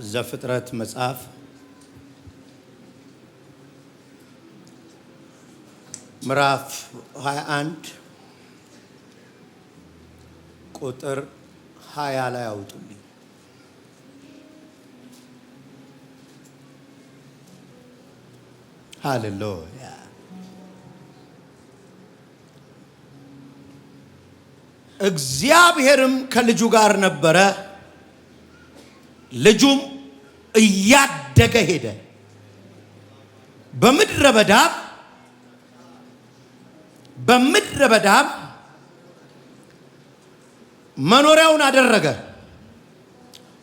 ዘፍጥረት መጽሐፍ ምዕራፍ 21 ቁጥር 20 ላይ አውጡልኝ። ሃሌሉያ። እግዚአብሔርም ከልጁ ጋር ነበረ፣ ልጁም እያደገ ሄደ፣ በምድረ በዳም መኖሪያውን አደረገ፣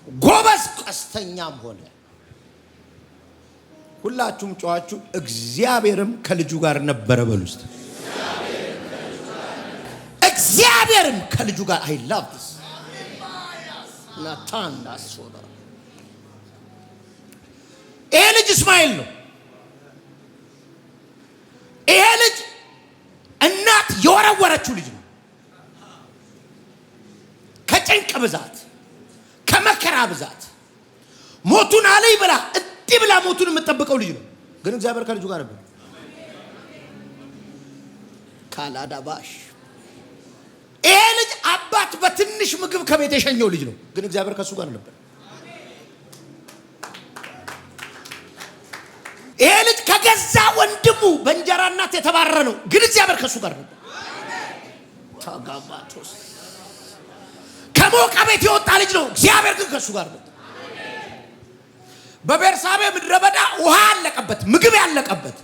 ጎበዝ ቀስተኛም ሆነ። ሁላችሁም ጮኻችሁ እግዚአብሔርም ከልጁ ጋር ነበረ በሉ እስቲ። እግዚአብሔርም ከልጁ ጋር I love this ናታንዳ ሶዳ። ይሄ ልጅ እስማኤል ነው። ይሄ ልጅ እናት የወረወረችው ልጅ ነው። ከጭንቅ ብዛት ከመከራ ብዛት ሞቱን አለይ ብላ እንዲህ ብላ ሞቱን የምትጠብቀው ልጅ ነው። ግን እግዚአብሔር ከልጁ ጋር ነበር። ካላዳባሽ ይሄ ልጅ አባት በትንሽ ምግብ ከቤት የሸኘው ልጅ ነው። ግን እግዚአብሔር ከሱ ጋር ነበር። ይሄ ልጅ ከገዛ ወንድሙ በእንጀራ እናት የተባረረ ነው። ግን እግዚአብሔር ከሱ ጋር ነበር። ታጋባቶስ ከሞቀ ቤት የወጣ ልጅ ነው። እግዚአብሔር ግን ከሱ ጋር ነበር። በቤርሳቤ ምድረ በዳ ውሃ ያለቀበት፣ ምግብ ያለቀበት፣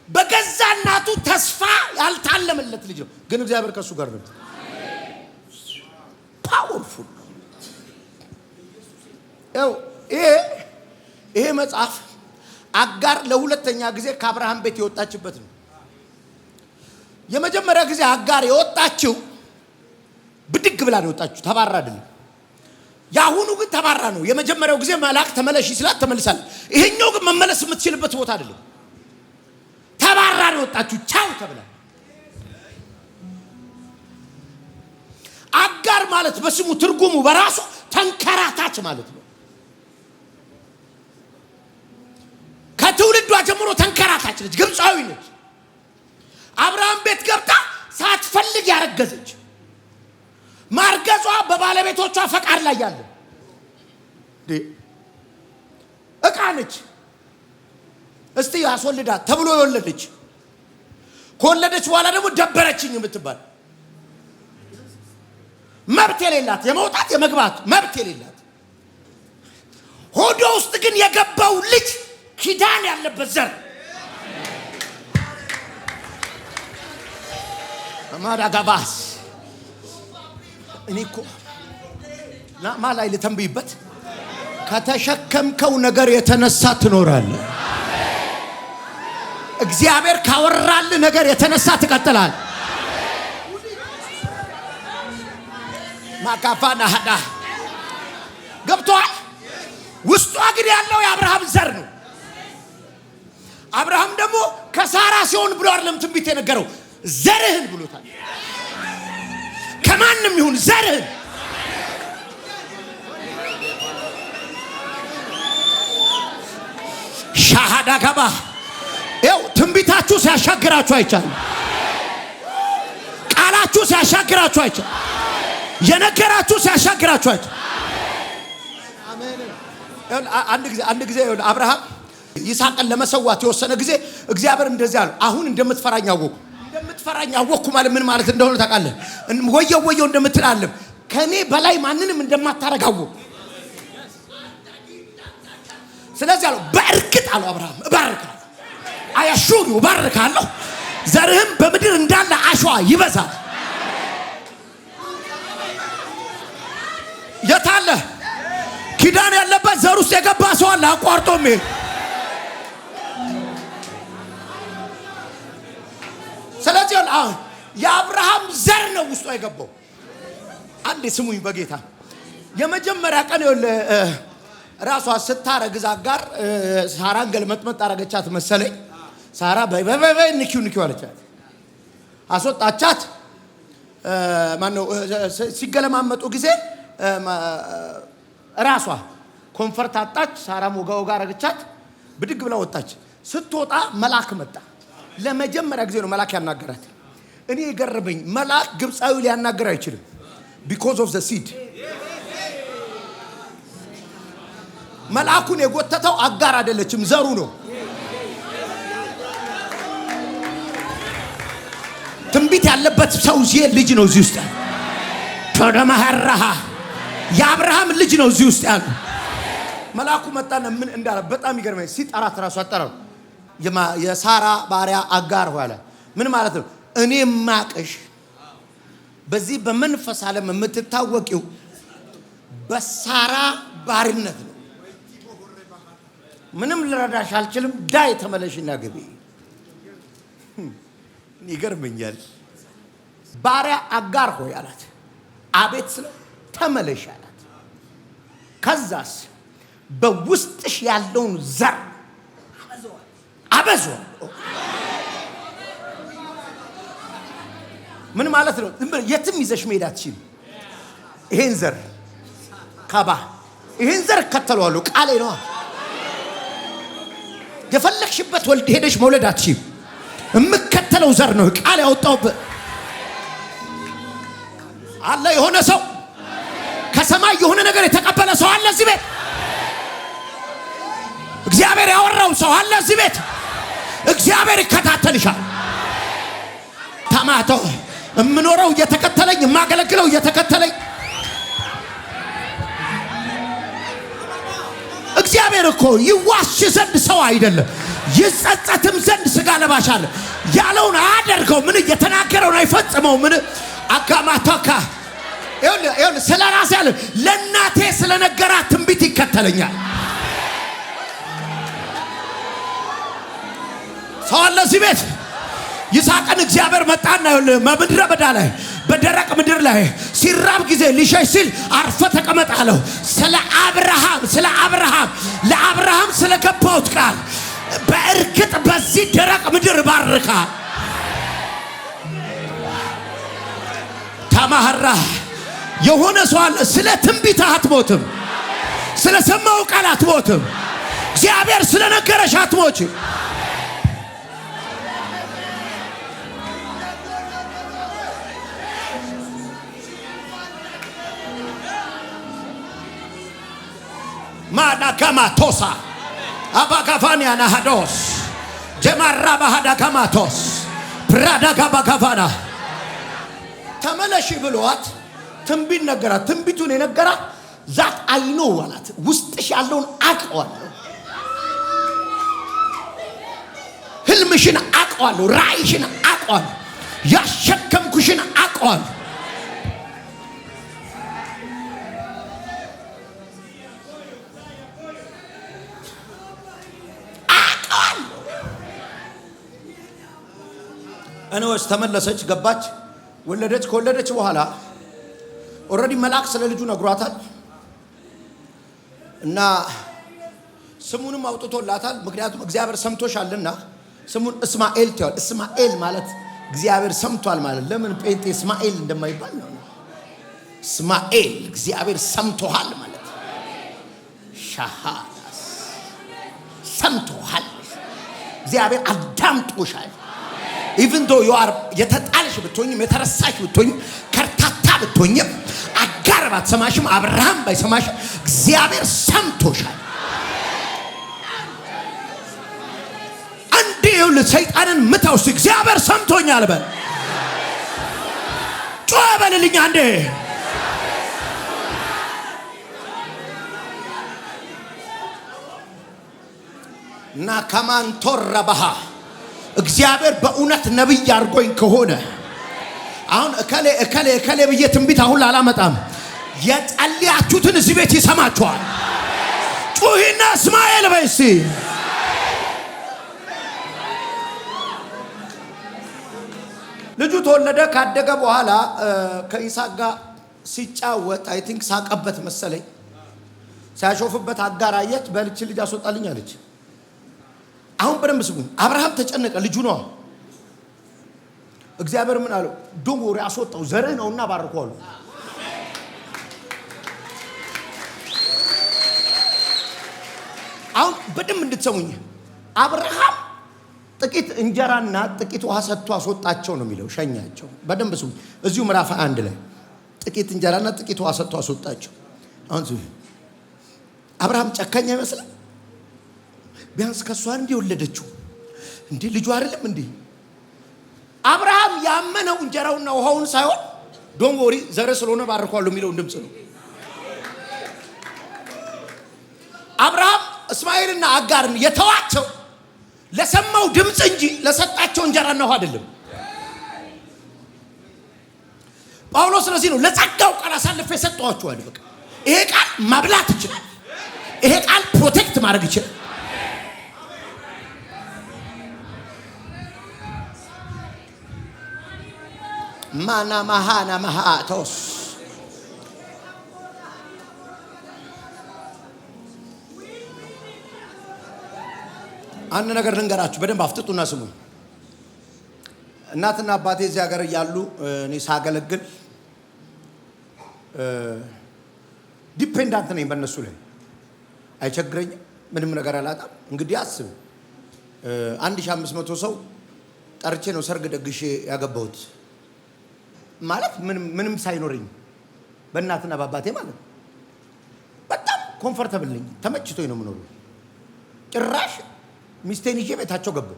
በገዛ እናቱ ተስፋ ያልታለመለት ልጅ ነው። ግን እግዚአብሔር ከሱ ጋር ነበር። ፓወርፉል ነው። ይሄ መጽሐፍ አጋር ለሁለተኛ ጊዜ ከአብርሃም ቤት የወጣችበት ነው። የመጀመሪያ ጊዜ አጋር የወጣችው ብድግ ብላ ነው የወጣችው፣ ተባራ አይደለም። ያሁኑ ግን ተባራ ነው። የመጀመሪያው ጊዜ መልአክ ተመለሽ ይስላት ተመልሳለች። ይሄኛው ግን መመለስ የምትችልበት ቦታ አይደለም። ተባራ ነው የወጣችው፣ ቻው ተብላ። አጋር ማለት በስሙ ትርጉሙ በራሱ ተንከራታች ማለት ነው። ከትውልዷ ጀምሮ ተንከራታች ነች። ግብፃዊ ነች። አብርሃም ቤት ገብታ ሳትፈልግ ያረገዘች፣ ማርገዟ በባለቤቶቿ ፈቃድ ላይ ያለ እቃ ነች። እስቲ አስወልዳት ተብሎ የወለደች፣ ከወለደች በኋላ ደግሞ ደበረችኝ የምትባል መብት የሌላት፣ የመውጣት የመግባት መብት የሌላት፣ ሆዷ ውስጥ ግን የገባው ልጅ ኪዳን ያለበት ዘር ማዳጋባስ። እኔ እኮ ማላይ ልተንብይበት፣ ከተሸከምከው ነገር የተነሳ ትኖራለህ። እግዚአብሔር ካወራል ነገር የተነሳ ትቀጥላል። ማካፋና ሀዳ ገብቷል። ውስጧ ግን ያለው የአብርሃም ዘር ነው። አብርሃም ደግሞ ከሳራ ሲሆን ብሎ አይደለም ትንቢት የነገረው፣ ዘርህን ብሎታል። ከማንም ይሁን ዘርህን። ሻሃዳ ገባ። ይኸው ትንቢታችሁ ሲያሻግራችሁ አይቻልም። ቃላችሁ ሲያሻግራችሁ አይቻልም። የነገራችሁ ሲያሻግራችሁ አይቻልም። አንድ ጊዜ አብርሃም ይስሐቅን ለመሰዋት የወሰነ ጊዜ እግዚአብሔር እንደዚህ አለው፣ አሁን እንደምትፈራኝ አወኩ። እንደምትፈራኝ አወኩ ማለት ምን ማለት እንደሆነ ታውቃለህ? ወየው እንደምትላለም ከኔ በላይ ማንንም እንደማታረግ አወኩ። ስለዚህ አለው በእርግጥ አለው አብርሃም እባርካለሁ፣ አያሹሩ እባርካለሁ፣ ዘርህም በምድር እንዳለ አሸዋ ይበዛል። የታለ ኪዳን ያለበት ዘር ውስጥ የገባ ሰው አለ አቋርጦ የሚሄድ። ስለዚህ የአብርሃም ዘር ነው ውስጡ የገባው። አንዴ ስሙኝ በጌታ የመጀመሪያ ቀን ራሷ ስታረግዝ አጋር ሳራን ገልመጥመጥ አረገቻት መሰለኝ። ሳራ በይ ንኪው አለቻት፣ አስወጣቻት። ማነው ሲገለማመጡ ጊዜ ራሷ ኮንፈርት አጣች። ሳራም ወጋው ጋር አረጋቻት። ብድግ ብላ ወጣች። ስትወጣ መልአክ መጣ። ለመጀመሪያ ጊዜ ነው መልአክ ያናገራት። እኔ የገረመኝ መልአክ ግብፃዊ ሊያናገር አይችልም because of the seed። መልአኩን የጎተተው አጋር አይደለችም ዘሩ ነው። ትንቢት ያለበት ሰው ልጅ ነው እዚህ ውስጥ ተደማህራህ የአብርሃም ልጅ ነው እዚህ ውስጥ ያለው። መልአኩ መጣና ምን እንዳለ በጣም ይገርመኝ። ሲጠራት ራሱ አጠራው የሳራ ባሪያ አጋር ሆነ። ምን ማለት ነው? እኔ ማቀሽ በዚህ በመንፈስ ዓለም የምትታወቂው በሳራ ባርነት ነው። ምንም ልረዳሽ አልችልም። ዳይ ተመለሽና ግቢ። ይገርመኛል። ባሪያ አጋር ሆይ አላት። አቤት ስለ ተመለሽ አላት። ከዛስ በውስጥሽ ያለውን ዘር አበዛው። ምን ማለት ነው? የትም ይዘሽ መሄድ አትችይም። ይሄን ዘር ካባ ይሄን ዘር ከተለዋለሁ ቃሌ ነው። የፈለግሽበት ወልድ ሄደሽ መውለድ አትችይም። የምከተለው ዘር ነው ቃል ያወጣውበት አለ። የሆነ ሰው ከሰማይ የሆነ ነገር የተቀበለ ሰው አለ እዚህ ቤት። እግዚአብሔር ያወራው ሰው አለ እዚህ ቤት። እግዚአብሔር ይከታተልሻል። ታማቶ እምኖረው እየተከተለኝ የማገለግለው እየተከተለኝ እግዚአብሔር እኮ ይዋሽ ዘንድ ሰው አይደለም፣ ይጸጸትም ዘንድ ስጋ ለባሽ አለ። ያለውን አያደርገው። ምን እየተናገረውን አይፈጽመው። ምን አጋማታካ ይሁን ስለራሴ ያለ ለናቴ ስለነገራት ትንቢት ይከተለኛል። ሰው አለ እዚህ ቤት። ይስሐቅን እግዚአብሔር መጣና በምድረ በዳ ላይ በደረቅ ምድር ላይ ሲራብ ጊዜ ሊሸሽ ሲል አርፈ ተቀመጥ አለው። ስለ አብርሃም ለአብርሃም ስለገባሁት ቃል በእርግጥ በዚህ ደረቅ ምድር ባርካ ተማህራ የሆነ ሰው አለ። ስለ ትንቢት አትሞትም። ስለ ሰማው ቃል አትሞትም። እግዚአብሔር ስለነገረሽ አትሞችም። ማዳጋማ ቶሳ አባጋፋኒያ ናሃዶስ ጀማራ ባሃዳጋማ ቶስ ፕራዳጋባ ጋፋና ተመለሽ ብሏት ትንቢት ነገራት። ትንቢቱን የነገራት ዛት አይኖ አላት። ውስጥሽ ያለውን አውቀዋለሁ፣ ህልምሽን አውቀዋለሁ፣ ራእይሽን አውቀዋለሁ፣ ያሸከምኩሽን አውቀዋለሁ። እነሆስ ተመለሰች፣ ገባች፣ ወለደች። ከወለደች በኋላ ኦሬዲ መልአክ ስለ ልጁ ነግሯታል እና ስሙንም አውጥቶላታል። ምክንያቱም እግዚአብሔር ሰምቶሻልና ስሙን እስማኤል ትያል። እስማኤል ማለት እግዚአብሔር ሰምቷል ማለት። ለምን ጴንጤ እስማኤል እንደማይባል ነው። እስማኤል እግዚአብሔር ሰምቶሃል ማለት። ሻሃዳስ ሰምቶሃል፣ እግዚአብሔር አዳምጦሻል። even though you are የተጣልሽ ብትሆኝም የተረሳሽ ብትሆኝም ከርታታ ብትሆኝም አጋር ባትሰማሽም አብርሃም ባይሰማሽም እግዚአብሔር ሰምቶሻል። አንዴ ይኸውል ሰይጣንን ምታው። እግዚአብሔር ሰምቶኛል በል። ጮህ በልልኝ አንዴ። እና ከማንቶራ ባሃ እግዚአብሔር በእውነት ነብይ አድርጎኝ ከሆነ አሁን እከሌ ብዬ ትንቢት አሁን አላመጣም። የጸለያችሁትን እዚህ ቤት ይሰማችኋል። ጩሂና እስማኤል በይሲ ልጁ ተወለደ። ካደገ በኋላ ከይስሐቅ ጋር ሲጫወት አይ ቲንክ ሳቀበት መሰለኝ። ሲያሾፍበት አጋር አየች። በልጅ ልጅ አስወጣልኝ አለች። አሁን በደንብ ስሙኝ። አብርሃም ተጨነቀ። ልጁ ነው። እግዚአብሔር ምን አለው? ዶንጎሪ አስወጣው፣ ዘርህ ነውና ባርኮዋለሁ። አሁን በደንብ እንድትሰሙኝ አብርሃም ጥቂት እንጀራና ጥቂት ውሃ ሰጥቶ አስወጣቸው ነው የሚለው። ሸኛቸው። በደንብ ስሙ። እዚሁ ምዕራፍ 1 ላይ ጥቂት እንጀራና ጥቂት ውሃ ሰጥቶ አስወጣቸው። አሁን አብርሃም ጨካኝ አይመስልም? ቢያንስ ከሷ እንዲህ ወለደችው እንዴ ልጁ አይደለም እንዴ? አብርሃም ያመነው እንጀራውና ውሃውን ሳይሆን ዶንት ወሪ ዘረ ስለሆነ ባርኳለሁ የሚለውን ድምጽ ነው። አብርሃም እስማኤልና አጋርን የተዋቸው ለሰማው ድምጽ እንጂ ለሰጣቸው እንጀራና ውሃ አይደለም። ጳውሎስ ስለዚህ ነው ለጸጋው ቃል አሳልፌ ሰጠኋችሁ አለ። በቃ ይሄ ቃል ማብላት ይችላል። ይሄ ቃል ፕሮቴክት ማድረግ ይችላል። ማና ማሃና ማሃቶስ አንድ ነገር ልንገራችሁ፣ በደንብ አፍጥጡና ስሙ። እናትና አባቴ እዚህ ሀገር እያሉ እኔ ሳገለግል ዲፔንዳንት ነኝ በእነሱ ላይ። አይቸግረኝም፣ ምንም ነገር አላጣም። እንግዲህ አስብ 1500 ሰው ጠርቼ ነው ሰርግ ደግሼ ያገባሁት ማለት ምንም ሳይኖረኝ በእናትና በአባቴ ማለት ነው። በጣም ኮምፎርታብል ነኝ፣ ተመችቶኝ ነው የምኖረው። ጭራሽ ሚስቴን ይዤ ቤታቸው ገባሁ።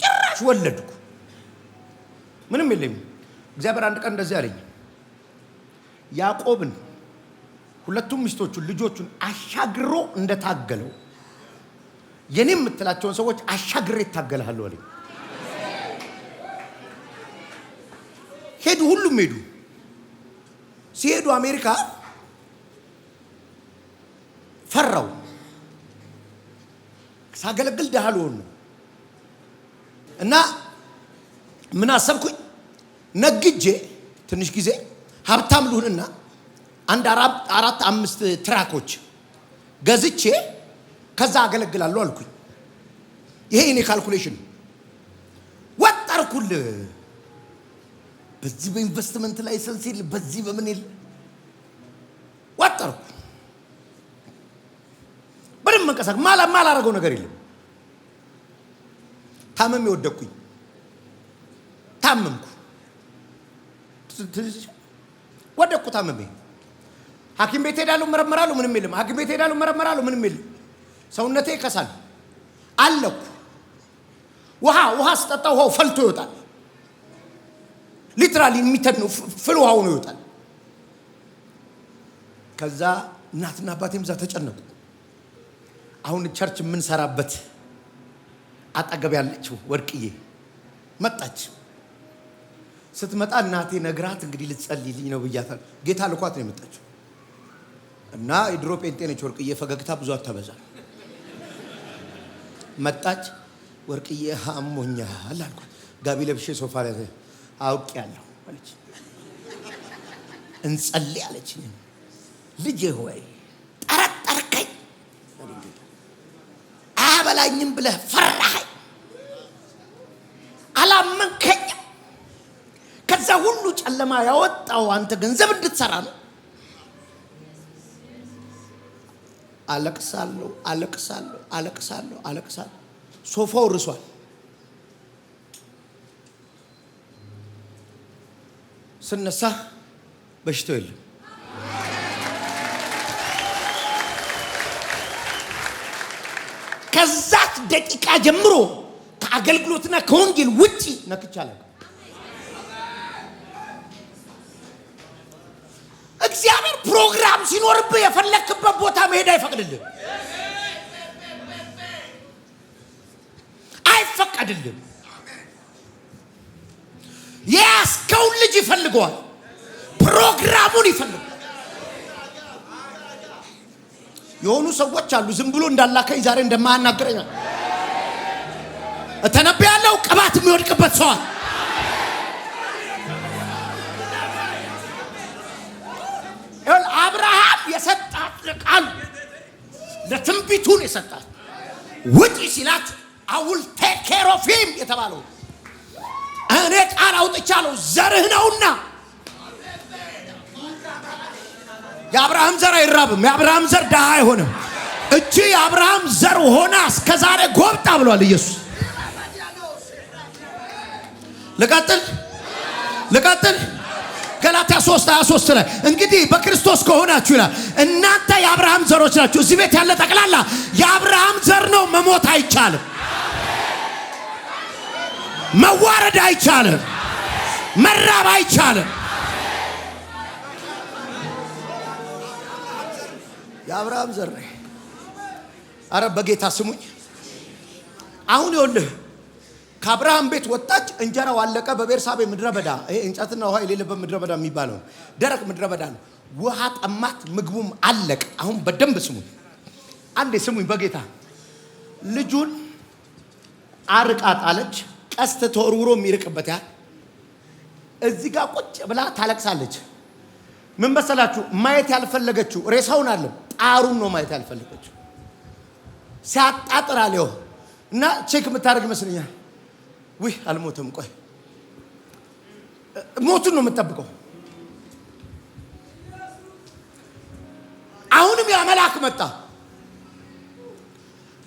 ጭራሽ ወለድኩ። ምንም የለኝም። እግዚአብሔር አንድ ቀን እንደዚህ አለኝ፣ ያዕቆብን ሁለቱም ሚስቶቹን ልጆቹን አሻግሮ እንደታገለው የኔም የምትላቸውን ሰዎች አሻግሬ እታገልሃለሁ አለኝ። ሄዱ፣ ሁሉም ሄዱ። ሲሄዱ አሜሪካ ፈራው። ሳገለግል ደሃ ልሆን ነው እና ምን አሰብኩኝ? ነግጄ ትንሽ ጊዜ ሀብታም ልሁንና አንድ 4-5 ትራኮች ገዝቼ ከዛ አገለግላለሁ አልኩኝ። ይሄ እኔ ካልኩሌሽን ወጣርኩል። በዚህ በኢንቨስትመንት ላይ ሰንሲል በዚህ በምን ይል ወጣርኩ። በደም መንቀሳቀስ ማላረገው ነገር የለም። ታመሜ ወደኩኝ። ታመምኩ ወደኩ። ታመሜ ሐኪም ቤት ሄዳለሁ፣ መረመራለሁ፣ ምንም የለም። ሐኪም ቤት ሄዳለሁ፣ መረመራለሁ፣ ምንም የለም። ሰውነቴ ይከሳል። አለኩ። ውሃ ስጠጣ ውሃው ፈልቶ ይወጣል። ሊትራሊ የሚተድ ነው፣ ፍል ውሃው ነው ይወጣል። ከዛ እናትና አባቴም እዛ ተጨነቁ። አሁን ቸርች የምንሰራበት አጠገብ ያለችው ወርቅዬ መጣች። ስትመጣ እናቴ ነግራት እንግዲህ ልትጸልይልኝ ነው ብያታል። ጌታ ልኳት ነው የመጣችው እና የድሮ ጴንጤ ነች ወርቅዬ። ፈገግታ ብዙ አታበዛም። መጣች። ወርቅዬ አሞኛል አልኳት። ጋቢ ለብሼ ሶፋ ላይ አውቄያለሁ አለች። እንጸልይ አለች። ልጄ ሆይ ጠረጠርከኝ፣ አያበላኝም ብለህ ፈራኸኝ፣ አላመንከኝም። ከዛ ሁሉ ጨለማ ያወጣው አንተ ገንዘብ እንድትሰራ ነው። አለቅሳለሁ። ሶፋው ርሷል። ስነሳ በሽታው የለም። ከዛት ደቂቃ ጀምሮ ከአገልግሎትና ከወንጌል ውጪ ነክቻለሁ። እግዚአብሔር ፕሮግራም ሲኖርብህ የፈለክበት ቦታ መሄድ አይፈቅድልህም፣ አይፈቀድልህም። የያዝከውን ልጅ ይፈልገዋል፣ ፕሮግራሙን ይፈልገዋል። የሆኑ ሰዎች አሉ ዝም ብሎ እንዳላከኝ ዛሬ እንደማያናገረኝ እተነብያለሁ። ቅባት የሚወድቅበት ሰዋል። አብርሃም የሰጣት ቃል ለትንቢቱን የሰጣት ውጪ ሲላት I will take care of him የተባለው እኔ ቃል አውጥቻለሁ ዘርህ ነውና። የአብርሃም ዘር አይራብም። የአብርሃም ዘር ድሃ አይሆንም። እቺ የአብርሃም ዘር ሆና እስከዛሬ ጎብጣ ብሏል ኢየሱስ። ልቀጥል ገላትያ 3:23 ላይ እንግዲህ በክርስቶስ ከሆናችሁ ይላል እናንተ የአብርሃም ዘሮች ናችሁ። እዚህ ቤት ያለ ጠቅላላ የአብርሃም ዘር ነው። መሞት አይቻልም፣ መዋረድ አይቻልም፣ መራብ አይቻልም። የአብርሃም ዘር ነኝ። አረ በጌታ ስሙኝ። አሁን ይኸውልህ ከአብርሃም ቤት ወጣች፣ እንጀራው አለቀ። በቤርሳቤ ምድረ በዳ፣ ይሄ እንጨትና ውሃ የሌለበት ምድረ በዳ የሚባለው ደረቅ ምድረ በዳ ነው። ውሃ ጠማት፣ ምግቡም አለቀ። አሁን በደንብ ስሙኝ፣ አንዴ ስሙኝ በጌታ። ልጁን አርቃ ጣለች፣ ቀስት ተወርውሮ የሚርቅበት ያህል። እዚህ ጋር ቁጭ ብላ ታለቅሳለች። ምን መሰላችሁ ማየት ያልፈለገችው? ሬሳውን አለ ጣሩን ነው ማየት ያልፈለገችው። ሲያጣጥር አለው እና ቼክ የምታደርግ ይመስለኛል። ውይ አልሞተም፣ ቆይ ሞቱን ነው የምትጠብቀው። አሁንም ያ መልአክ መጣ።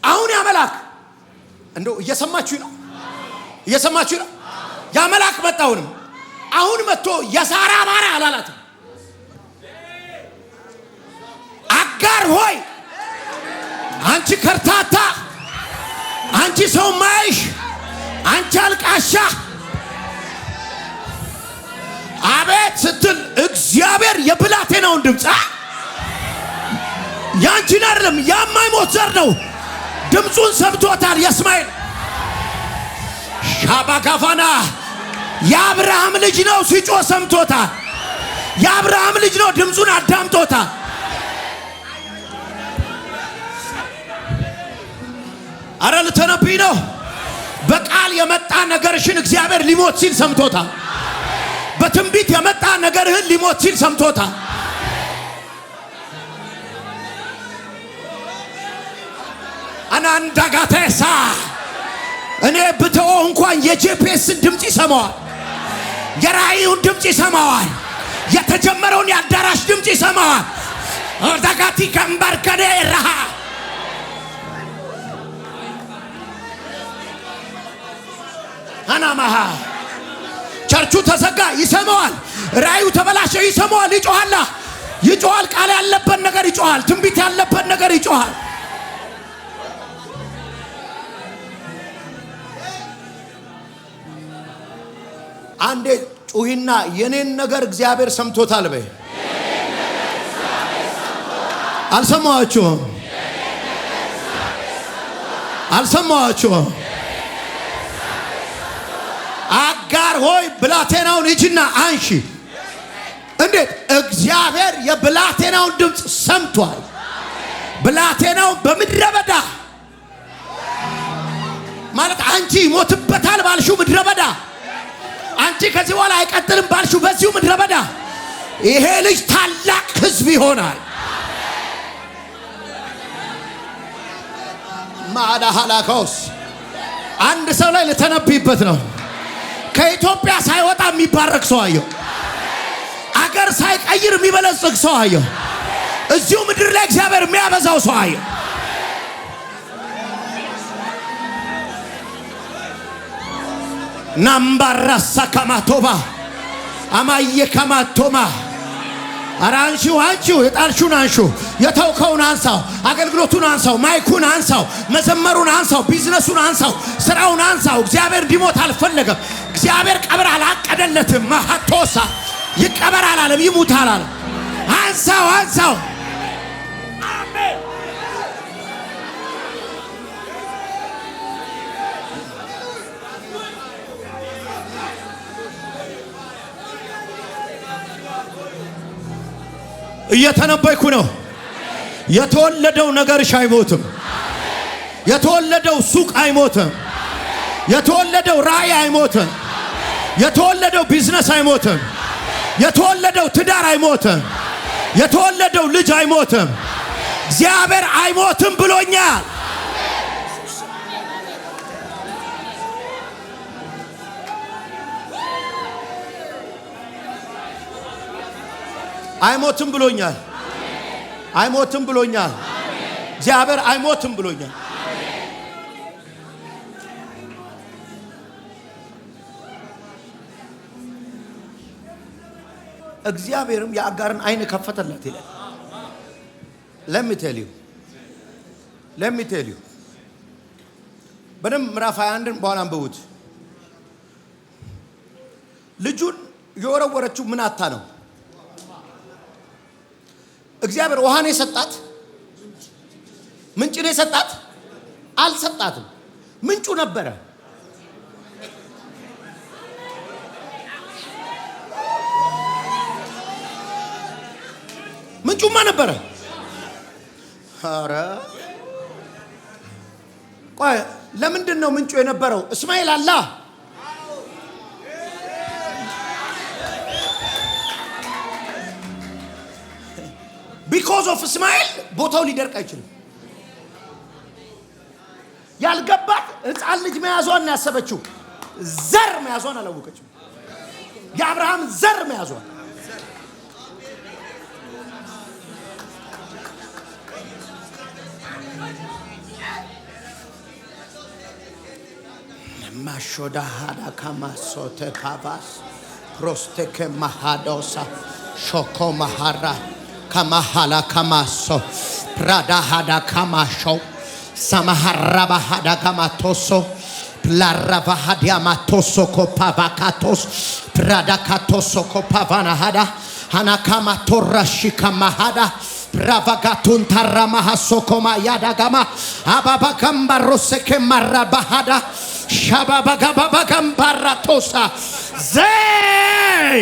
አሁን ያ መልአክ እንደው እየሰማችሁ ነው? ያ መልአክ መጣ። አሁን መጥቶ የሳራ ባሪያ አላላትም። አጋር ሆይ አንቺ ከርታታ፣ አንቺ ሰው ማይሽ፣ አንቺ አልቃሻ አቤት ስትል እግዚአብሔር የብላቴናውን ድምፅ ያንቺን አይደለም የማይሞት ዘር ነው ድምፁን ሰምቶታል። የእስማኤል ሻባጋፋና የአብርሃም ልጅ ነው ሲጮህ ሰምቶታል። የአብርሃም ልጅ ነው ድምፁን አዳምጦታል። አረ ልተነብይ ነው። በቃል የመጣ ነገርሽን እግዚአብሔር ሊሞት ሲል ሰምቶታል። በትንቢት የመጣ ነገርህን ሊሞት ሲል ሰምቶታል። አናንዳጋቴሳ እኔ ብተው እንኳን የጂፒኤስን ድምጽ ይሰማዋል። የራእዩን ድምጽ ይሰማዋል። የተጀመረውን የአዳራሽ ድምጽ ይሰማዋል። ዳጋቲ ከምባርከደ ረሃ አናማሃ ቸርቹ ተዘጋ፣ ይሰማዋል። ራእዩ ተበላሸ፣ ይሰማዋል። ይጮሃል። ቃል ያለበት ነገር ይጮሃል። ትንቢት ያለበት ነገር ይጮሃል። አንዴ ጩሂና የኔን ነገር እግዚአብሔር ሰምቶታል በይ። አልሰማችሁም? አጋር ሆይ ብላቴናውን ሂጂና አንሺ። እንዴት? እግዚአብሔር የብላቴናውን ድምፅ ሰምቷል። ብላቴናው በምድረ በዳ ማለት አንቺ ሞትበታል ባልሽው ምድረ በዳ፣ አንቺ ከዚህ በኋላ አይቀጥልም ባልሽው በዚሁ ምድረ በዳ ይሄ ልጅ ታላቅ ሕዝብ ይሆናል። ማዳ ሃላኮስ አንድ ሰው ላይ ልተነብይበት ነው። ከኢትዮጵያ ሳይወጣ የሚባረክ ሰው አየሁ። አገር ሳይቀይር የሚበለጽግ ሰው አየሁ። እዚሁ ምድር ላይ እግዚአብሔር የሚያበዛው ሰው አየሁ። ናምባራሳ ከማቶባ አማየ ከማቶማ አራንሺው አንቺው የጣልሹን አንሹ፣ የተውከውን አንሳው፣ አገልግሎቱን አንሳው፣ ማይኩን አንሳው፣ መዘመሩን አንሳው፣ ቢዝነሱን አንሳው፣ ስራውን አንሳው። እግዚአብሔር እንዲሞት አልፈለገም። እግዚአብሔር ቀብር አላቀደለትም። ማሐቶሳ ይቀበር አላለም፣ ይሙት አላለም። አንሳው። አሜን። እየተነበይኩ ነው። የተወለደው ነገርሽ አይሞትም። የተወለደው ሱቅ አይሞትም። የተወለደው ራእይ አይሞትም። የተወለደው ቢዝነስ አይሞትም። የተወለደው ትዳር አይሞትም። የተወለደው ልጅ አይሞትም። እግዚአብሔር አይሞትም ብሎኛል። አይሞትም ብሎኛል። እግዚአብሔር አይሞትም ብሎኛል። እግዚአብሔርም የአጋርን አይን ከፈተላት ይላል። let me tell you በደም ምዕራፍ 21 በኋላ አንብቡት። ልጁን የወረወረችው ምን አታ ነው? እግዚአብሔር ውሃ ነው የሰጣት? ምንጭ ነው የሰጣት? አልሰጣትም። ምንጩ ነበረ። ምንጩማ ነበረ። ኧረ ቆይ ለምንድን ነው ምንጩ የነበረው? እስማኤል አላ because of እስማኤል ቦታው ሊደርቅ አይችልም። ያልገባት ሕፃን ልጅ መያዟን ያሰበችው ዘር መያዟን አላወቀችም። የአብርሃም ዘር መያዟን ማሾዳ ሃዳ ካማሶተ ፓቫስ ፕሮስቴከ ማሃዶሳ ሾኮ ማሃራ ካማሃላ ካማሶ ፕራዳ ሃዳ ካማሾ ሳማሃራ ባሃዳ ካማቶሶ ፕላራ ባሃዲያ ማቶሶ ኮፓቫካቶስ ፕራዳ ካቶሶ ኮፓቫና ሃዳ ሃና ካማቶራሺ ካማሃዳ ፕራቫጋቱን ታራማሃሶ ኮማ ያዳጋማ አባባ ካምባሮሰከ ማራ ባሃዳ ሻባባ ጋባባ ካምባራቶሳ ዘይ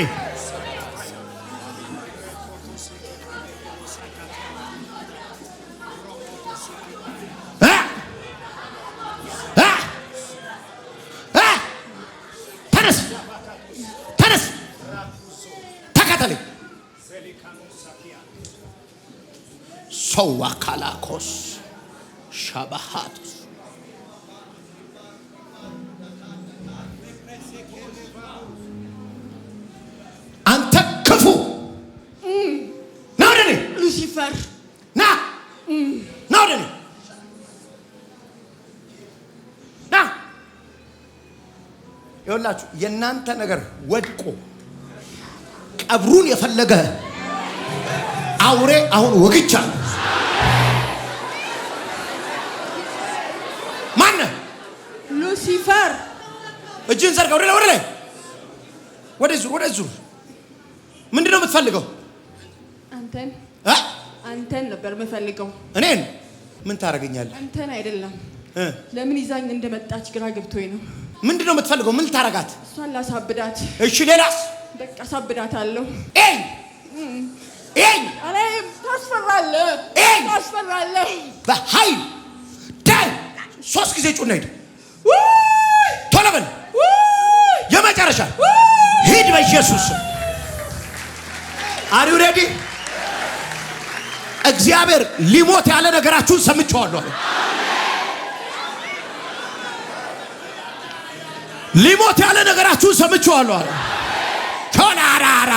ተነስ ተከተለኝ። ሰዋ ካላኮስ ሻባሃቶስ አንተ ክፉ ና ወደ እኔ ሉሲፈር ና ወደ እኔ ና። ይኸውላችሁ የእናንተ ነገር ወድቆ ቀብሩን የፈለገ አውሬ አሁን ወግቻለሁ። ማነህ? ሉሲፈር እጅን ዘርጋ ወደ ላይ ወደ ዙር። ምንድን ነው የምትፈልገው? አንተን ነበር የምፈልገው። እኔን ምን ታረገኛለህ? አንተን አይደለም። ለምን ይዛኝ እንደመጣች ግራ ገብቶኝ ነው። ምንድን ነው የምትፈልገው? ምን ታረጋት? እሷን ላሳብዳት። እሺ ሌላስ? በቃ ሳብዳታለሁ። አላይም። ታስፈራለህ። በኃይል ዳይ 3 ጊዜ ጩና ሂድ። ቶሎ በል። የመጨረሻ ሂድ በኢየሱስ። አር ዩ ሬዲ? እግዚአብሔር ሊሞት ያለ ነገራችሁን ሰምቼዋለሁ። ሊሞት ያለ ነገራችሁን ሰምቼዋለሁ። ቾላራራ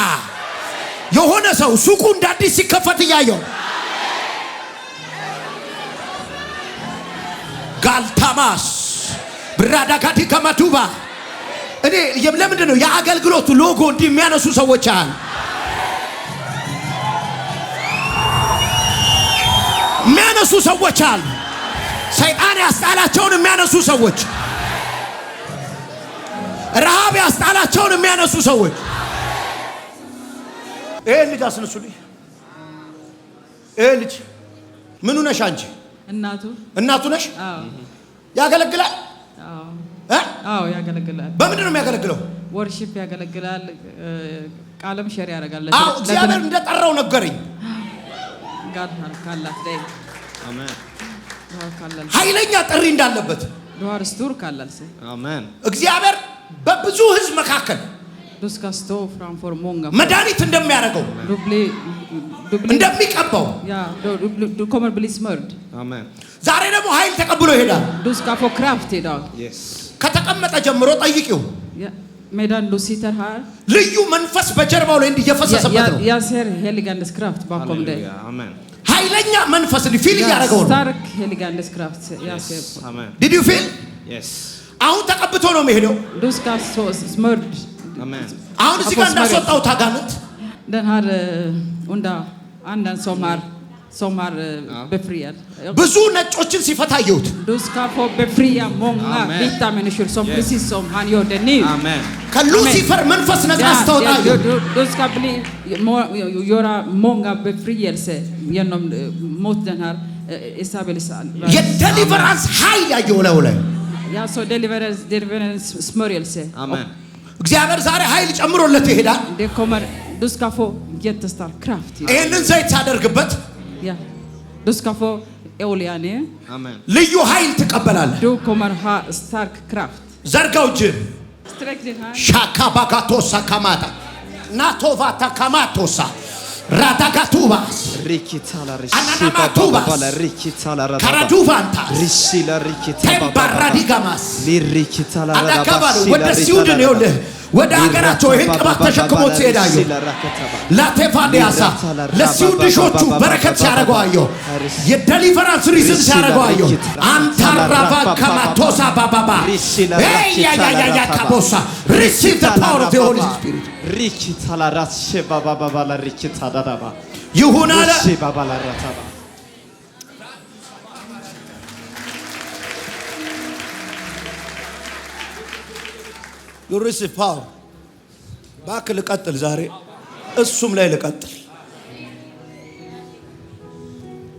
የሆነ ሰው ሱቁ እንደ አዲስ ሲከፈት እያየው ጋልታማስ ብራዳጋቲ ከማቱባ እኔ ለምንድን ነው የአገልግሎት ሎጎ እንዲህ የሚያነሱ ሰዎች አሉ? የሚያነሱ ሰዎች አሉ። ሰይጣን ያስጣላቸውን የሚያነሱ ሰዎች፣ ረሃብ ያስጣላቸውን የሚያነሱ ሰዎች። ይሄ ልጅ አስነሱልኝ። ይሄ ልጅ ምኑ ነሽ አንቺ? እናቱ ነሽ? ያገለግላል? አዎ ያገለግላል። በምንድን ነው የሚያገለግለው? ወርሺፕ ያገለግላል። ቃለም ሼር ያደርጋል። አዎ እግዚአብሔር እንደጠራው ነገረኝ። ጋር ካላት ላይ አሜን። ኃይለኛ ጥሪ እንዳለበት ዶር ስቱር ካላልሰ አሜን። እግዚአብሔር በብዙ ህዝብ መካከል ዱስካስቶ ፍራንፎር ሞንጋ መድኃኒት እንደሚያደርገው ዱብሊ እንደሚቀባው ያ ዱ ኮመር ብሊስ መርድ አሜን። ዛሬ ደግሞ ኃይል ተቀብሎ ይሄዳል። ዱስካፎ ክራፍት ይዳል ከተቀመጠ ጀምሮ ጠይቂው። ሜዳን ሉሲተር ሃር ልዩ መንፈስ በጀርባው ላይ እንዲየፈሰሰበት ነው። ያሰር ሄሊጋንስ ክራፍት ባኮም ደ አሜን። ኃይለኛ መንፈስ ፊል ያደረገው ነው stark Helige Andes kraft. Jag ser på. Amen. Did you feel Yes. አሁን ተቀብቶ ነው የሚሄደው Du ska så smörd. Amen. አሁን እዚህ ጋር እንዳስወጣው ታጋንት Den här onda anden som har befriat. ብዙ ነጮችን ሲፈታ አየሁት Du ska få befria många Amen. vita människor som Yes. precis som han gjorde nu. Amen. ከሉሲፈር መንፈስ ነፃ አስተውጣ Du ska göra många befrielse genom mot den här Isabels. የዴሊቨራንስ ኃይል ያየው ነው ላይ Ja, så deliverance smörjelse. Amen. እግዚአብሔር ዛሬ ኃይል ጨምሮለት ይሄዳል Det kommer, du ska få jättestark kraft. ይሄንን ዘይት ሳደርግበት Ja. Du ska få olja nu. Amen. ልዩ ኃይል ትቀበላለህ Du kommer ha stark kraft. ዘርጋው እጅን Sträck din hand. ሻካባጋቶሳ ካማታ ናቶቫታ ካማቶሳ ራዳጋቱባስ Rikitala Ananama rishiba tubas. baba la rikitala radaba. ካራዱቫንታስ Rishila rikitaba baba. ቴምባራዲጋማስ Lirikitala አዳካባሉ radaba. ወደ ስዊድን ይኸውልህ ወደ ሀገራቸው ይህን ቅባት ተሸክሞት ሲሄዳዩ ላቴፋንዲያሳ ለስዊድሾቹ በረከት ሲያደርገው አየሁ የዴሊቨራንስ ሪዝን ሲያደርገው አየሁ አንታራባ ከማቶሳ ባባባ ያያያያ ካቦሳ receive the power of the Holy Spirit Rikitala rashiba baba la rikitala radaba. ይሁን አለ Rishiba baba la rataba. you receive power ባክ ልቀጥል ዛሬ እሱም ላይ ልቀጥል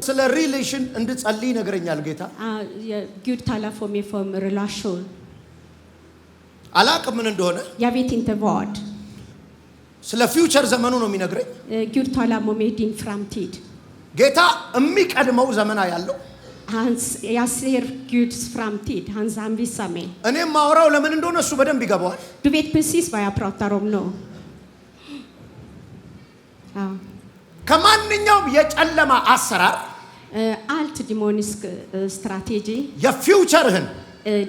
ስለ ሪሌሽን እንድጸልይ ነገረኛል ጌታ Gud talar för mig om relation. አላቅም ምን እንደሆነ Jag vet inte vad. ስለ ፊውቸር ዘመኑ ነው የሚነግረኝ Gud talar om din framtid. ጌታ የሚቀድመው ዘመና ያለው Jag ser Guds framtid. Han visar mig. እኔም ማውራው ለምን እንደሆነ እሱ በደንብ ይገባዋል Du vet precis vad jag pratar om nu. Ja. ከማንኛውም የጨለማ አሰራር Allt demonisk strategi, የፊውቸርህን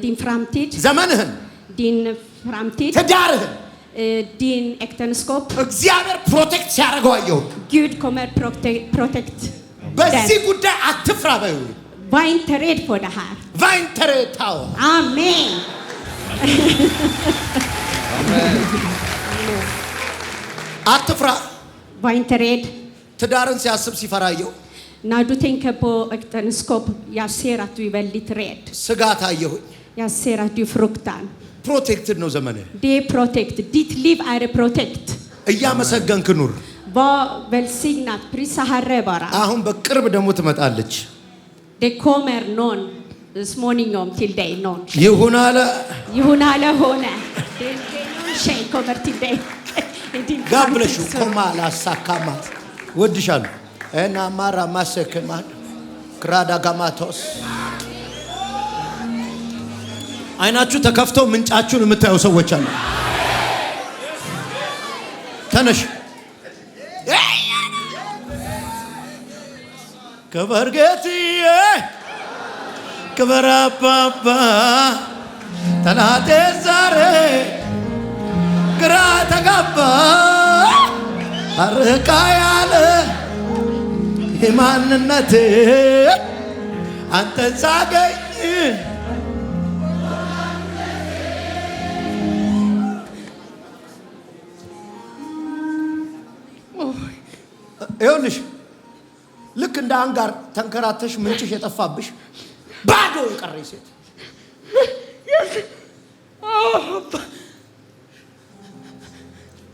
din framtid, ዘመንህን din framtid, ትዳርህን din äktenskap. እግዚአብሔር ፕሮቴክት ሲያደርገው አየሁ Gud kommer protect በዚህ den. ጉዳይ አትፍራ በይው Var inte rädd för det här. ቫይንተሬታው Amen. አትፍራ Var inte rädd. ትዳርን ሲያስብ ሲፈራየው När du tänker på äktenskap, jag ser att du är väldigt rädd. ስጋት አየሁኝ Jag ser att du fruktar. ፕሮቴክትድ ነው ዘመንህ Det är protect. Ditt liv är protect. እያመሰገንክ ኑር Var välsignad. Prisa Herre bara. አሁን በቅርብ ደግሞ ትመጣለች Det kommer någon småningom till dig. Någon tjej. ይሁን አለ Hon eller hon. Det är någon tjej kommer till dig. Din ጋብለሹ framtid. ኮማላ ሳካማ ወድሻለሁ እና ማራ ማሰከማን ክራዳ ጋማቶስ አይናችሁ ተከፍተው ምንጫችሁን የምታዩ ሰዎች አሉ ተነሽ ክብር ጌትዬ ክብር አባባ ጠላቴ ዛሬ ግራ ተጋባ አርቃ ያለ የማንነት አንተን ሳገኝ ይኸውልሽ ልክ እንደ አንጋር ተንከራተሽ ምንጭሽ የጠፋብሽ ባዶ የቀረሽ ሴት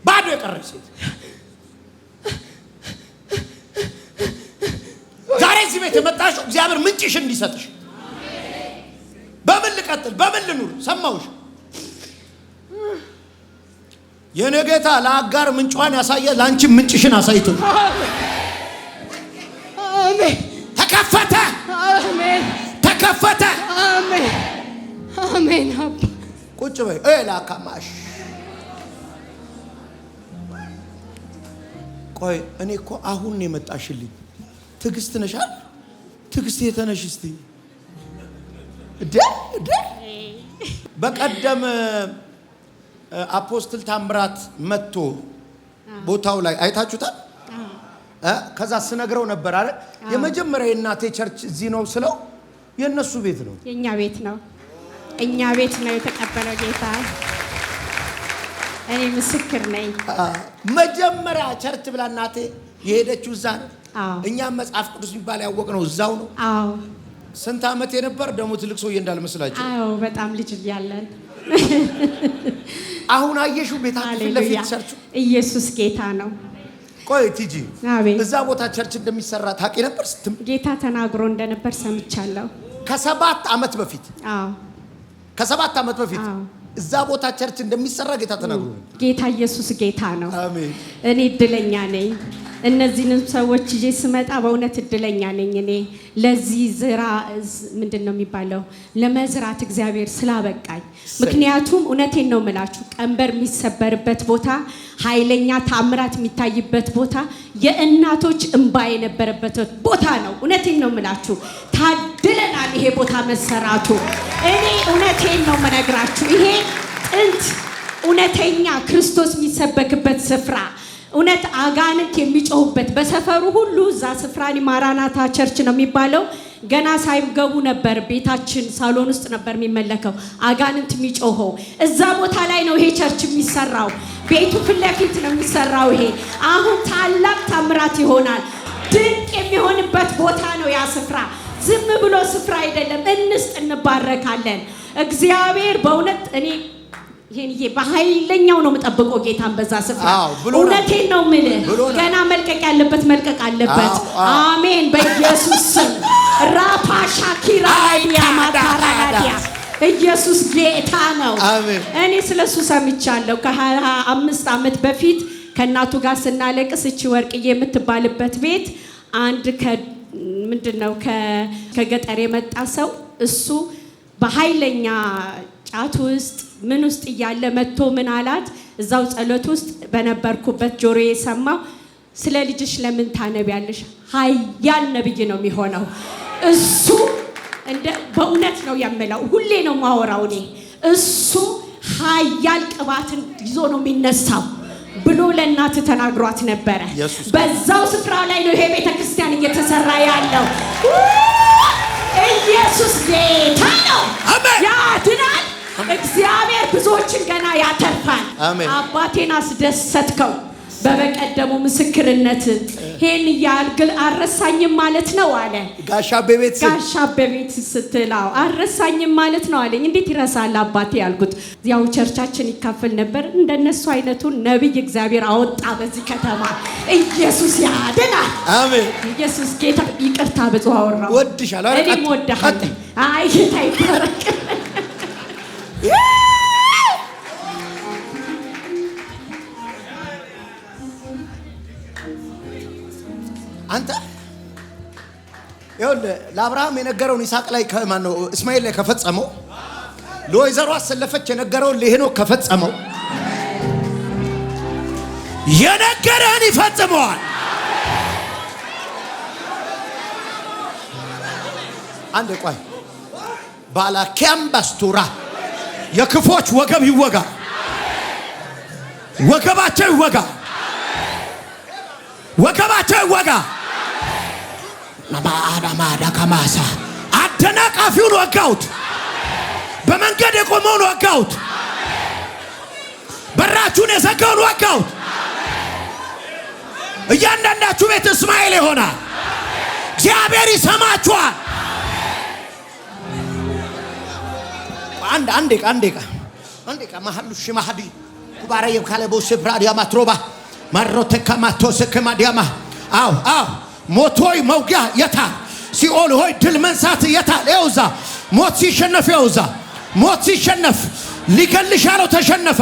ባዶ የቀረሽ ሴት ዛሬ እዚህ ቤት የመጣሽው እግዚአብሔር ምንጭሽን እንዲሰጥሽ በምን ልቀጥል በምን ልኑር ሰማውሽ የኔ ጌታ ለአጋር ምንጯን ያሳየ ላንቺ ምንጭሽን አሳይቶ Amen. ተከፈተ Amen. ተከፈተ Amen. Amen. Abba. ቁጭ በይ ላካማሽ ቆይ እኔ እኮ አሁን ነው የመጣሽልኝ ትግስት ነሻል ትግስት የተነሽ እስቲ ደ በቀደም አፖስትል ታምራት መጥቶ ቦታው ላይ አይታችሁታል ከዛ ስነግረው ነበር አይደል የመጀመሪያ የእናቴ ቸርች እዚህ ነው ስለው የነሱ ቤት ነው የኛ ቤት ነው እኛ ቤት ነው የተቀበለው ጌታ እኔ ምስክር ነኝ መጀመሪያ ቸርች ብላ እናቴ የሄደችው እዛ ነው እኛ መጽሐፍ ቅዱስ የሚባል ያወቅነው እዛው ነው አዎ ስንት ዓመት የነበር ደሞ ትልቅ ሰው እንዳልመስላችሁ አዎ በጣም ልጅ ያለን አሁን አየሹ ቤታችን ለፊት ቸርች ኢየሱስ ጌታ ነው ቆይ ቲጂ አቤት እዛ ቦታ ቸርች እንደሚሰራ ታቂ ነበር ስትም ጌታ ተናግሮ እንደነበር ሰምቻለሁ ከ7 ዓመት በፊት አዎ ከ7 ዓመት በፊት እዛ ቦታ ቸርች እንደሚሰራ ጌታ ተናግሮ ጌታ ኢየሱስ ጌታ ነው አሜን እኔ እድለኛ ነኝ እነዚህን ሰዎች ይዤ ስመጣ በእውነት እድለኛ ነኝ እኔ ለዚህ ዝራ ምንድነው የሚባለው ለመዝራት እግዚአብሔር ስላበቃኝ ምክንያቱም እውነቴን ነው የምላችሁ ቀንበር የሚሰበርበት ቦታ ኃይለኛ ታምራት የሚታይበት ቦታ የእናቶች እንባ የነበረበት ቦታ ነው እውነቴን ነው የምላችሁ ታድለናል ይሄ ቦታ መሰራቱ እኔ እውነቴን ነው መነግራችሁ ይሄ ጥንት እውነተኛ ክርስቶስ የሚሰበክበት ስፍራ እውነት አጋንንት የሚጮሁበት በሰፈሩ ሁሉ እዛ ስፍራኒ ማራናታ ቸርች ነው የሚባለው ገና ሳይገቡ ነበር ቤታችን ሳሎን ውስጥ ነበር የሚመለከው አጋንንት የሚጮኸው እዛ ቦታ ላይ ነው ይሄ ቸርች የሚሰራው ቤቱ ፍለፊት ነው የሚሰራው ይሄ አሁን ታላቅ ታምራት ይሆናል ድንቅ የሚሆንበት ቦታ ነው ያ ስፍራ ዝም ብሎ ስፍራ አይደለም እንስጥ እንባረካለን እግዚአብሔር በእውነት እኔ ይሄንዬ በኃይለኛው ነው መጠበቆ ጌታን በዛ ስፍራ እውነቴን ነው ምልህ ገና መልቀቅ ያለበት መልቀቅ አለበት አሜን በኢየሱስ ስም ራፓሻኪራ ያማታራዲያ ኢየሱስ ጌታ ነው እኔ ስለሱ ሰምቻለሁ ከ25 ዓመት በፊት ከናቱ ጋር ስናለቅስ እቺ ወርቅዬ የምትባልበት ቤት አንድ ምንድነው ከገጠር የመጣ ሰው እሱ በኃይለኛ ጫት ውስጥ ምን ውስጥ ያለ መጥቶ ምን አላት እዛው ጸሎት ውስጥ በነበርኩበት ጆሮዬ ሰማው ስለ ልጅሽ ለምን ታነቢያለሽ ኃያል ነብይ ነው የሚሆነው እሱ እንደ በእውነት ነው የምለው ሁሌ ነው ማወራው እኔ እሱ ኃያል ቅባትን ይዞ ነው የሚነሳው ብሎ ለእናት ተናግሯት ነበር በዛው ስፍራ ላይ ነው ይሄ ቤተክርስቲያን እየተሰራ ያለው ኢየሱስ ጌታ ነው ያድናል እግዚአብሔር ብዙዎችን ገና ያተርፋል አባቴን አስደሰትከው በበቀደሙ ምስክርነት ሄን ያልግል አረሳኝም ማለት ነው አለ ጋሻ በቤት ስትላው አረሳኝም ማለት ነው አለኝ እንዴት ይረሳል አባቴ ያልኩት ያው ቸርቻችን ይካፈል ነበር እንደነሱ አይነቱ ነብይ እግዚአብሔር አወጣ በዚህ ከተማ ኢየሱስ ያድናል አሜን ኢየሱስ ጌታ ይቅርታ ብዙ አወራው ወድሻለሁ እኔም ወድሃለሁ አይ ጌታ ይባረክ አንተ ይኸውልህ ለአብርሃም የነገረውን ይስሐቅ ላይ ከማን ነው እስማኤል ላይ ከፈጸመው ለወይዘሮ አሰለፈች የነገረውን ለሄኖክ ከፈጸመው የነገረን ይፈጽመዋል አንድ ቆይ ባላኪያም ባስቱራ የክፎች ወገብ ይወጋ ወገባቸው ይወጋ ወገባቸው ይወጋ ማዳ ከማሳ አደናቃፊውን ወጋውት በመንገድ የቆመውን ወጋውት በራችሁን የዘጋውን ወጋውት እያንዳንዳችሁ ቤት እስማኤል ይሆናል እግዚአብሔር ይሰማችኋል አንዴ ማሐሉ ሽማሐዲ ኩባራ የካለቦ ስፍራዲያ ማትሮባ ማሮተካ ማቶሰከ ማዲያማ አው ሞቶይ መውጊያ የታ ሲኦል ሆይ ድል መንሳት የታ ለውዛ ሞት ሲሸነፍ የውዛ ሞት ሲሸነፍ ሊገልሻለው ተሸነፈ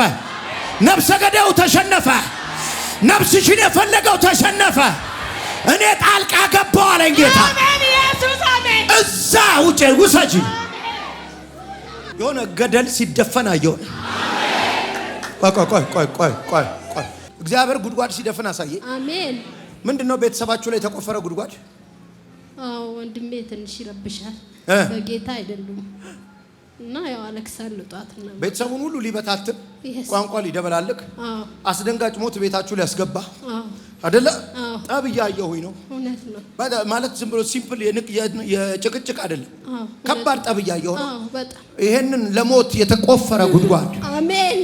ነፍሰ ገዳዩ ተሸነፈ ነፍስሽን የፈለገው ተሸነፈ እኔ ጣልቃ ገባው አለኝ ጌታ አሜን ኢየሱስ አሜን እዛ ውጪ ውሰጂ የሆነ ገደል ሲደፈን አየሁ ቆይ እግዚአብሔር ጉድጓድ ሲደፈን አሳየ አሜን ምንድነው ቤተሰባችሁ ላይ ተቆፈረ ጉድጓድ አዎ ወንድሜ ትንሽ ይረብሻል በጌታ አይደሉም እና ያው አለክሳለሁ ጧትና ቤተሰቡን ሁሉ ሊበታትን ቋንቋ ሊደበላልቅ አስደንጋጭ ሞት ቤታችሁ ሊያስገባ አይደለ? ጠብ እያየሁኝ ነው። እውነት ነው ማለት ዝም ብሎ ሲምፕል የጭቅጭቅ አይደለም። ከባድ ጠብ እያየሁ ነው። በጣም ይሄንን ለሞት የተቆፈረ ጉድጓድ አሜን።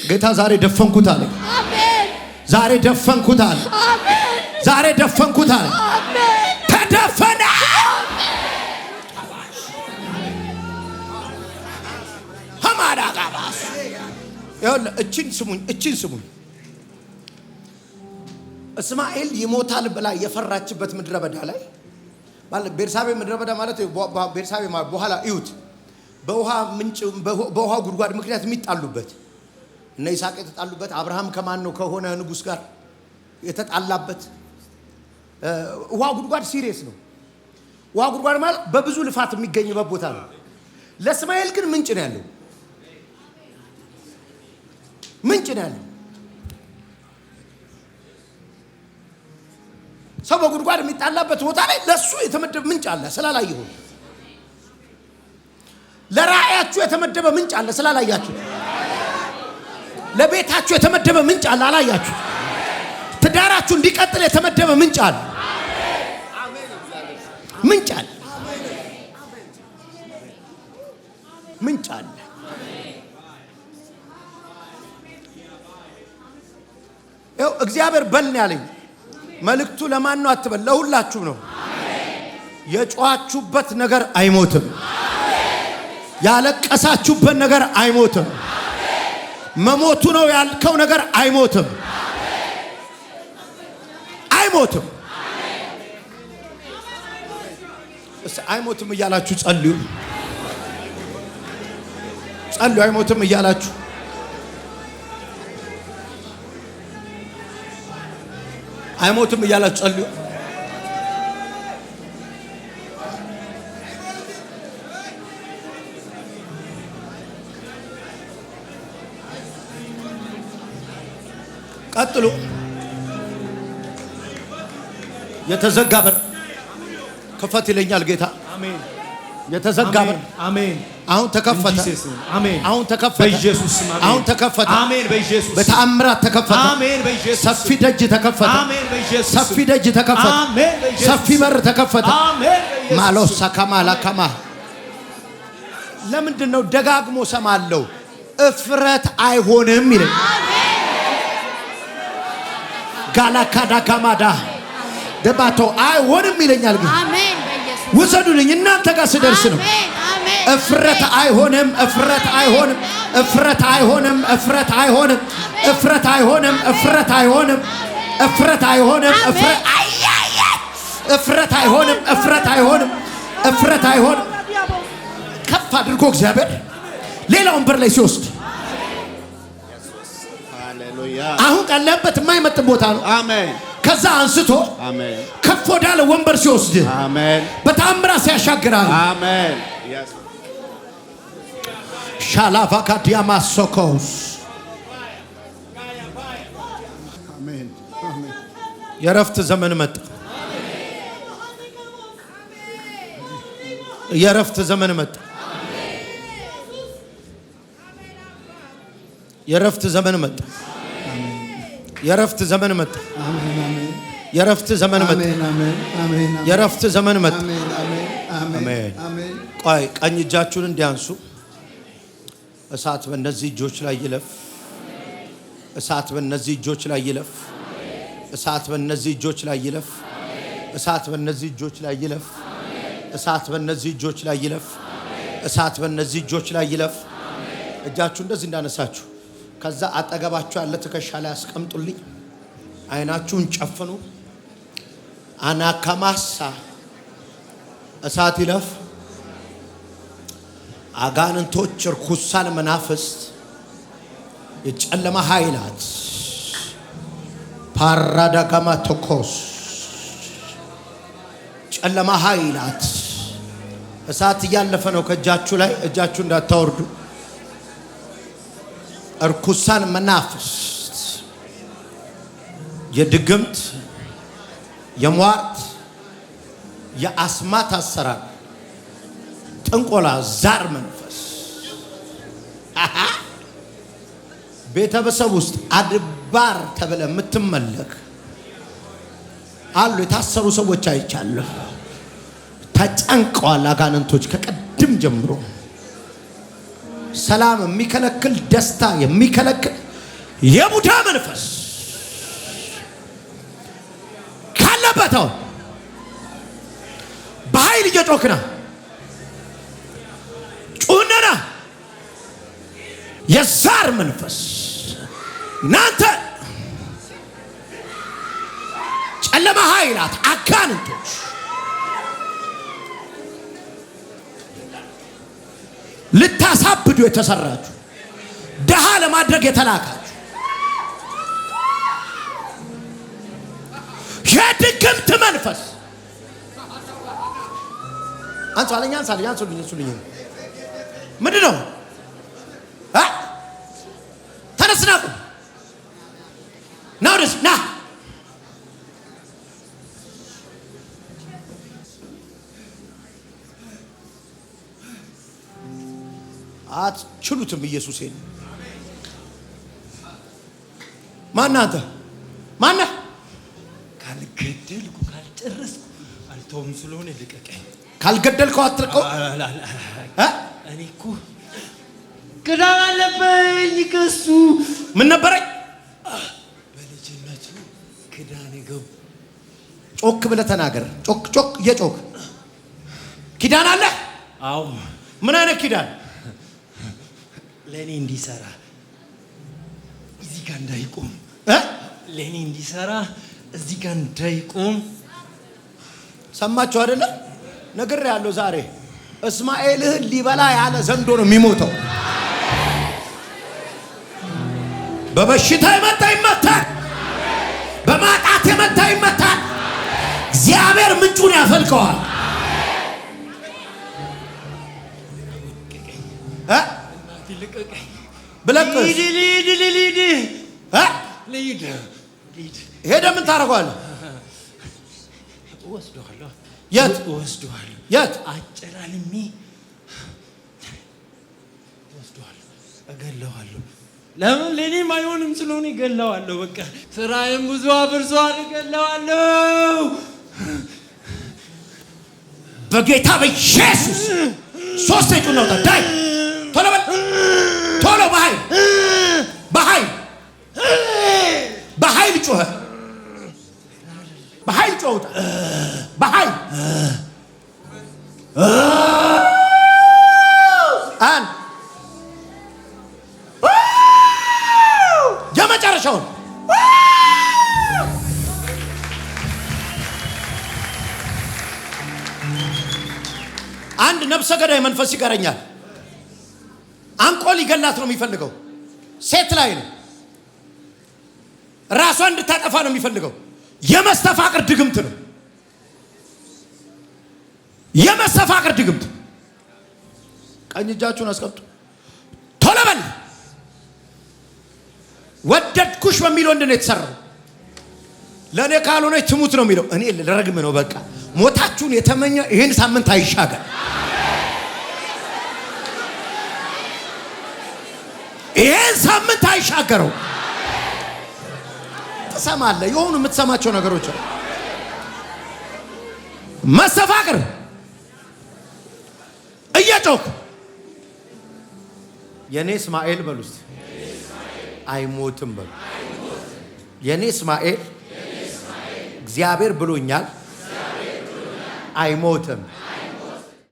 ጌታ ዛሬ ደፈንኩት አለ። አሜን። ዛሬ ደፈንኩት አለ። አሜን። ዛሬ ደፈንኩት አለ። አሜን። ተደፈነ። ሐማዳ ጋባስ ይኸውልህ፣ እቺን ስሙኝ። እስማኤል ይሞታል ብላ የፈራችበት ምድረ በዳ ላይ ማለት ቤርሳቤ ምድረ በዳ ማለት ቤርሳቤ ማለት በኋላ እዩት፣ በውሃ ምንጭ በውሃ ጉድጓድ ምክንያት የሚጣሉበት እነ ይስሐቅ የተጣሉበት፣ አብርሃም ከማን ነው ከሆነ ንጉስ ጋር የተጣላበት ውሃ ጉድጓድ ሲሪየስ ነው። ውሃ ጉድጓድ ማለት በብዙ ልፋት የሚገኝበት ቦታ ነው። ለእስማኤል ግን ምንጭ ነው ያለው። ምንጭ ነው ያለው። ሰው በጉድጓድ የሚጣላበት ቦታ ላይ ለሱ የተመደበ ምንጭ አለ ስላላየሁ። ለራእያችሁ የተመደበ ምንጭ አለ ስላላያችሁ። ለቤታችሁ የተመደበ ምንጭ አለ አላያችሁ። ትዳራችሁ እንዲቀጥል የተመደበ ምንጭ አለ። ምንጭ አለ። ምንጭ አለ። ይኸው እግዚአብሔር በል ነው ያለኝ። መልእክቱ ለማን ነው አትበል፣ ለሁላችሁ ነው። የጮኻችሁበት ነገር አይሞትም። ያለቀሳችሁበት ነገር አይሞትም። መሞቱ ነው ያልከው ነገር አይሞትም። አይሞትም። እስቲ አይሞትም እያላችሁ ጸልዩ። ጸልዩ አይሞትም እያላችሁ። አይሞትም እያላችሁ ጸልዩ። ቀጥሉ። የተዘጋ በር ክፈት ይለኛል ጌታ። አሜን። የተዘጋ በር አሜን። አሁን ተከፈተ። አሜን። አሁን ተከፈተ በኢየሱስ ስም። አሁን ተከፈተ። አሜን በኢየሱስ ስም። በተአምራት ተከፈተ። አሜን በኢየሱስ ስም። ሰፊ ደጅ ተከፈተ። አሜን በኢየሱስ ስም። ሰፊ ደጅ ተከፈተ። አሜን በኢየሱስ ስም። ሰፊ በር ተከፈተ። አሜን በኢየሱስ ስም። ማሎሳ ካማላ ካማ ለምንድን ነው ደጋግሞ ሰማለው? እፍረት አይሆንም ይላል። ጋላካዳ ካማዳ ደባቶ አይሆንም ይለኛል። ግን አሜን በኢየሱስ ውሰዱልኝ እናንተ ጋር ስደርስ ነው። እፍረት አይሆንም። እፍረት አይሆንም። እፍረት አይሆንም። እፍረት አይሆንም። እፍረት አይሆንም። እፍረት አይሆንም። እፍረት አይሆንም። እፍረት አይሆንም። እፍረት አይሆንም። እፍረት አይሆንም። ከፍ አድርጎ እግዚአብሔር ሌላውን በር ላይ ሲወስድ አሁን ካለበት የማይመጥን ቦታ ነው። አሜን። ከዛ አንስቶ አሜን ከፍ ወዳለ ወንበር ሲወስድ አሜን በታምራት ሲያሻግራል። አሜን ሻላፋ ካዲያማ ሶኮስ አሜን አሜን። የረፍት ዘመን መጣ። የረፍት ዘመን መጣ። የረፍት ዘመን መጣ። የረፍት ዘመን መጣ። የረፍት ዘመን መጣ። የረፍት ዘመን መጣ። አሜን። ቆይ ቀኝ እጃችሁን እንዲያንሱ። እሳት በእነዚህ እጆች ላይ ይለፍ። እሳት በእነዚህ እጆች ላይ ይለፍ። እሳት በእነዚህ እጆች ላይ ይለፍ። እሳት በእነዚህ እጆች ላይ ይለፍ። እሳት በእነዚህ እጆች ላይ ይለፍ። እሳት በእነዚህ እጆች ላይ ይለፍ። እጃችሁ እንደዚህ እንዳነሳችሁ ከዛ አጠገባችሁ ያለ ትከሻ ላይ አስቀምጡልኝ። አይናችሁን ጨፍኑ። አናካማሳ እሳት ይለፍ። አጋንንቶች፣ ርኩሳን መናፍስት፣ የጨለማ ኃይላት ፓራዳጋማ ቶኮስ ጨለማ ኃይላት እሳት እያለፈ ነው ከእጃችሁ ላይ። እጃችሁ እንዳታወርዱ። እርኩሳን መናፍስት፣ የድግምት፣ የሟርት፣ የአስማት አሰራር፣ ጥንቆላ፣ ዛር መንፈስ ቤተሰብ ውስጥ አድባር ተብለ የምትመለክ አሉ የታሰሩ ሰዎች አይቻለሁ። ተጨንቀዋል አጋንንቶች ከቀድም ጀምሮ ሰላም የሚከለክል ደስታ የሚከለክል የቡዳ መንፈስ ካለበት በኃይል እየጮክና ጩነና የዛር መንፈስ እናንተ ጨለማ ኃይላት አጋንንቶች ልታሳብዱ የተሰራችሁ ደሃ ለማድረግ የተላካችሁ የድግምት መንፈስ አንሳልኝ ምንድን ነው? ተነስና ቁም ና ወደዚህ ና አትችሉትም ኢየሱስን ማን አንተ ማነህ? ካልገደልኩ ካልጨረስኩ አልተውም ስለሆነ ልቀቀኝ። ካልገደልከው አትልቀው። እኔ እኮ ክዳን አለብኝ ከሱ። ምን ነበረኝ? በልጅነቱ ክዳን ገቡ። ጮክ ብለህ ተናገር። ጮክ እየጮክ ኪዳን አለ? አዎ። ምን አይነት ኪዳን? ለኔ እንዲሰራ እዚህ ጋር እንዳይቆም ለኔ እንዲሰራ እዚህ ጋር እንዳይቆም። ሰማችሁ አይደለ? ነግሬሃለሁ ዛሬ እስማኤልህን ሊበላ ያለ ዘንዶ ነው የሚሞተው። በበሽታ የመታ ይመታል፣ በማጣት የመታ ይመታል። እግዚአብሔር ምንጩን ያፈልቀዋል። ልቀቀኝ ብለቅስ ልሂድ። ሄደህ ምን ታደርገዋለህ? እወስደዋለሁ። የት እወስደዋለሁ? የት? አጨላልሜ እወስደዋለሁ፣ እገለዋለሁ። ለምን ለኔም አይሆንም ስለሆነ እገለዋለሁ። በቃ ስራዬም ብዙ አብርሷል፣ እገለዋለሁ። በጌታ በኢየሱስ ሶስት እጁን ነው ዳይ ቶሎ በል ቶሎ በኃይል ጮኸ። በኃይል ጮኸ። በኃይል አንድ የመጨረሻውን አንድ ነፍሰ ገዳይ መንፈስ ይቀረኛል። አንቆ ሊገላት ነው የሚፈልገው። ሴት ላይ ነው ራሷን እንድታጠፋ ነው የሚፈልገው። የመስተፋቅር ድግምት ነው። የመስተፋቅር ድግምት። ቀኝ እጃችሁን አስቀምጡ። ቶሎ በል። ወደድኩሽ በሚል ወንድ ነው የተሰራው። ለእኔ ካልሆነች ትሙት ነው የሚለው። እኔ ልረግም ነው በቃ። ሞታችሁን የተመኘ ይህን ሳምንት አይሻገር። ይህን ሳምንት አይሻገረው። ትሰማለህ? የሆኑ የምትሰማቸው ነገሮች አሉ። መስተፋቅር እየጮክ የኔ እስማኤል በሉስ አይሞትም በሉ። የኔ እስማኤል እግዚአብሔር ብሎኛል አይሞትም።